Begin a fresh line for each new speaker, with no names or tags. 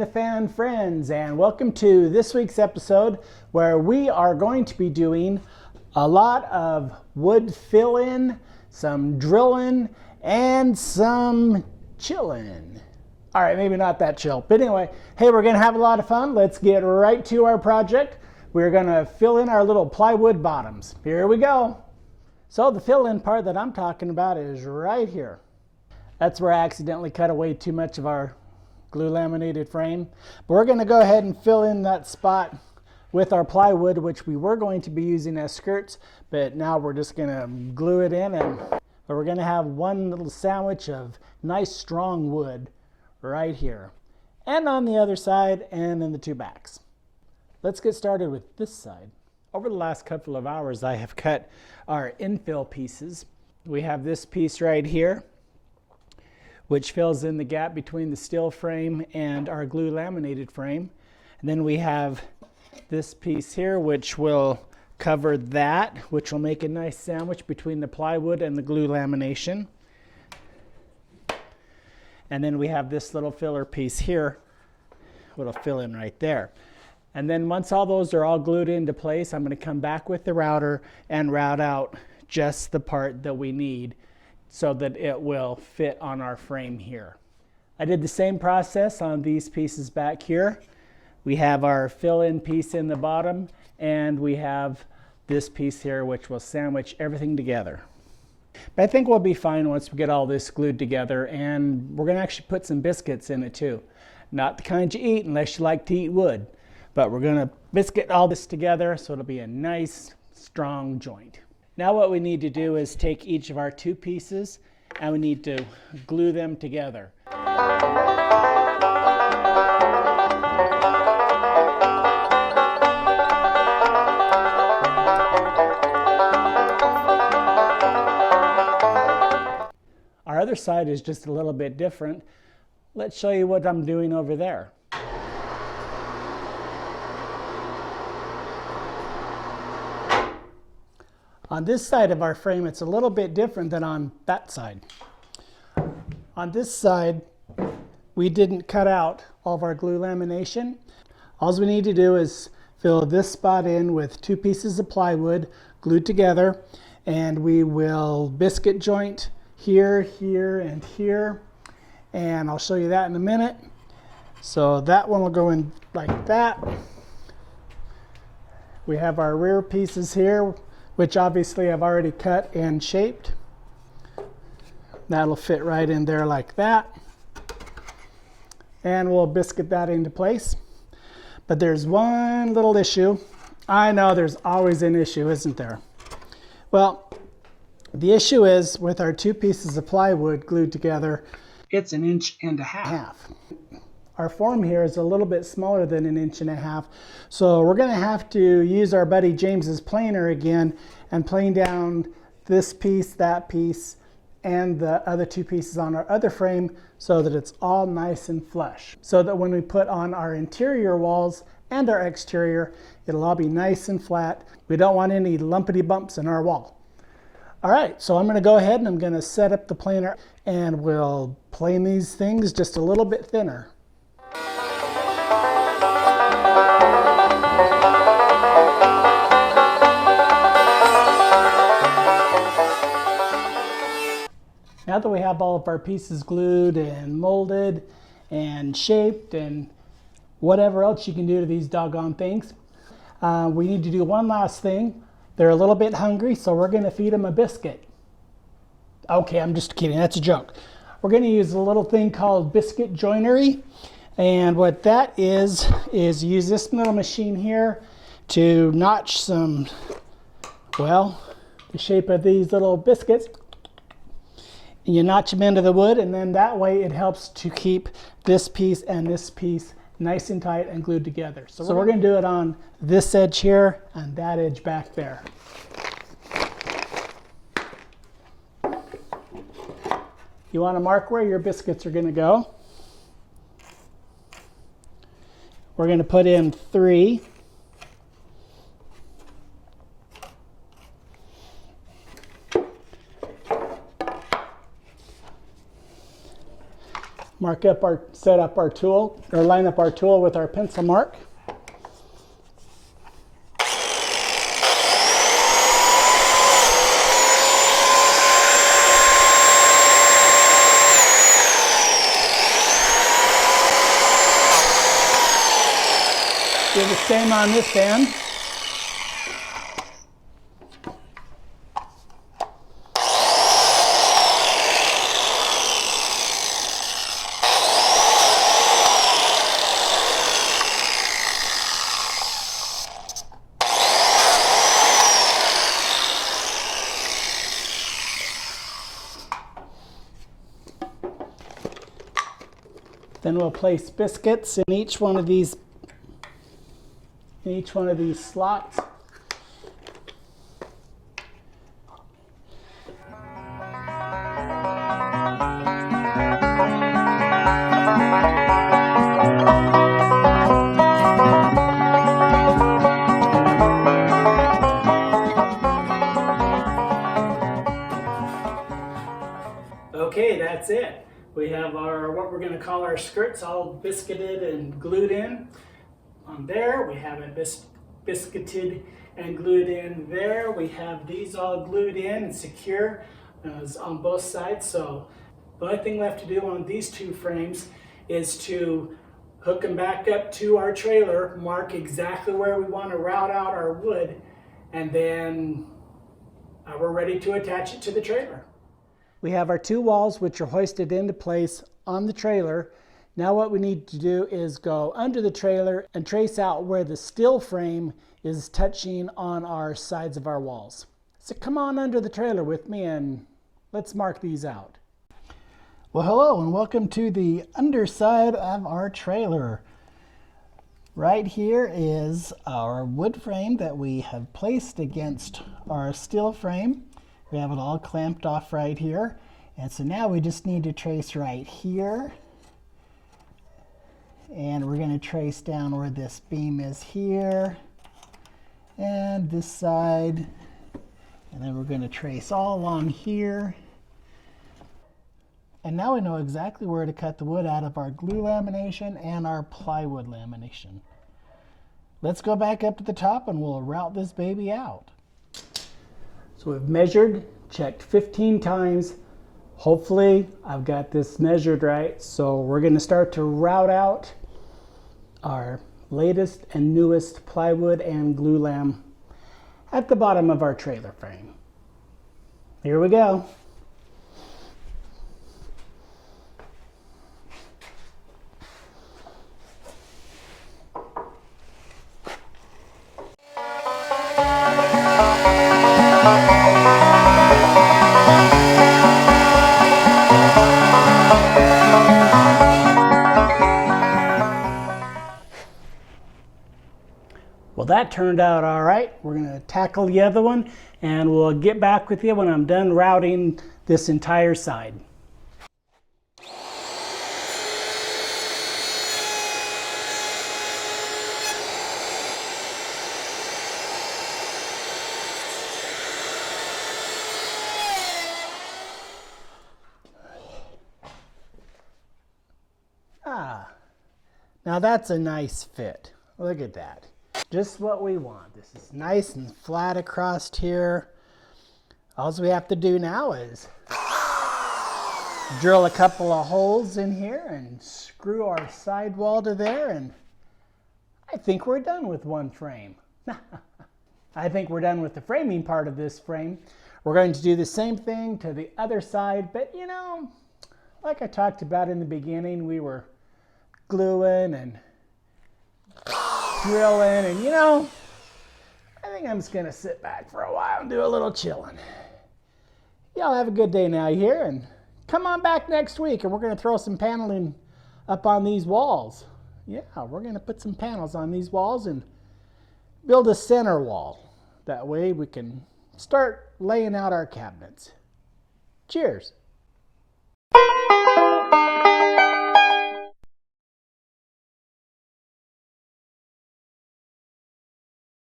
fan friends, and welcome to this week's episode where we are going to be doing a lot of wood fill-in, some drilling, and some chilling. All right, maybe not that chill, but anyway, hey, we're gonna have a lot of fun. Let's get right to our project. We're gonna fill in our little plywood bottoms. Here we go. So the fill-in part that I'm talking about is right here. That's where I accidentally cut away too much of our glue laminated frame. But we're going to go ahead and fill in that spot with our plywood, which we were going to be using as skirts, but now we're just going to glue it in, and we're going to have one little sandwich of nice strong wood right here, and on the other side, and in the two backs. Let's get started with this side. Over the last couple of hours, I have cut our infill pieces. We have this piece right here, which fills in the gap between the steel frame and our glue laminated frame. And then we have this piece here, which will cover that, which will make a nice sandwich between the plywood and the glue lamination. And then we have this little filler piece here, which will fill in right there. And then once all those are all glued into place, I'm going to come back with the router and route out just the part that we need so that it will fit on our frame here. I did the same process on these pieces back here. We have our fill-in piece in the bottom, and we have this piece here which will sandwich everything together. But I think we'll be fine once we get all this glued together, and we're going to actually put some biscuits in it too. Not the kind you eat unless you like to eat wood, but we're going to biscuit all this together so it'll be a nice strong joint. Now what we need to do is take each of our two pieces and we need to glue them together. Our other side is just a little bit different. Let's show you what I'm doing over there. On this side of our frame, it's a little bit different than on that side. On this side, we didn't cut out all of our glue lamination. All we need to do is fill this spot in with two pieces of plywood glued together, and we will biscuit joint here, here, and here. And I'll show you that in a minute. So that one will go in like that. We have our rear pieces here, which obviously I've already cut and shaped. That'll fit right in there like that. And we'll biscuit that into place. But there's one little issue. I know there's always an issue, isn't there? Well, the issue is with our two pieces of plywood glued together, it's 1.5 inches. Our form here is a little bit smaller than 1.5 inches, so we're going to have to use our buddy James's planer again and plane down this piece, that piece, and the other two pieces on our other frame so that it's all nice and flush. So that when we put on our interior walls and our exterior, it'll all be nice and flat. We don't want any lumpity bumps in our wall. All right, so I'm going to go ahead and I'm going to set up the planer and we'll plane these things just a little bit thinner. Now that we have all of our pieces glued and molded and shaped and whatever else you can do to these doggone things, we need to do one last thing. They're a little bit hungry, so we're going to feed them a biscuit. Okay, I'm just kidding. That's a joke. We're going to use a little thing called biscuit joinery. And what that is use this little machine here to notch some, well, the shape of these little biscuits. And you notch them into the wood, and then that way it helps to keep this piece and this piece nice and tight and glued together. So we're going to do it on this edge here and that edge back there. You want to mark where your biscuits are going to go. We're going to put in 3. set up our tool, or line up our tool with our pencil mark. Do the same on this end. Then we'll place biscuits in each one of these slots. Okay, that's it. We have our, what we're going to call our skirts, all biscuited and glued in on there. We have it biscuited and glued in there. We have these all glued in and secure on both sides. So the only thing left to do on these two frames is to hook them back up to our trailer, mark exactly where we want to route out our wood, and then we're ready to attach it to the trailer. We have our two walls which are hoisted into place on the trailer. Now what we need to do is go under the trailer and trace out where the steel frame is touching on our sides of our walls. So come on under the trailer with me and let's mark these out. Well, hello and welcome to the underside of our trailer. Right here is our wood frame that we have placed against our steel frame. We have it all clamped off right here. And so now we just need to trace right here. And we're going to trace down where this beam is here. And this side. And then we're going to trace all along here. And now we know exactly where to cut the wood out of our glue lamination and our plywood lamination. Let's go back up to the top and we'll route this baby out. So we've measured, checked 15 times. Hopefully I've got this measured right. So we're going to start to route out our latest and newest plywood and glue lam at the bottom of our trailer frame. Here we go. Well, that turned out all right. We're going to tackle the other one and we'll get back with you when I'm done routing this entire side. Now that's a nice fit. Look at that. Just what we want. This is nice and flat across here. All we have to do now is drill a couple of holes in here and screw our sidewall to there, and I think we're done with one frame. I think we're done with the framing part of this frame. We're going to do the same thing to the other side, but you know, like I talked about in the beginning, we were gluing and drilling, and you know, I think I'm just gonna sit back for a while and do a little chilling. Y'all have a good day now here, and come on back next week and we're gonna throw some paneling up on these walls. Yeah, we're gonna put some panels on these walls and build a center wall. That way we can start laying out our cabinets. Cheers.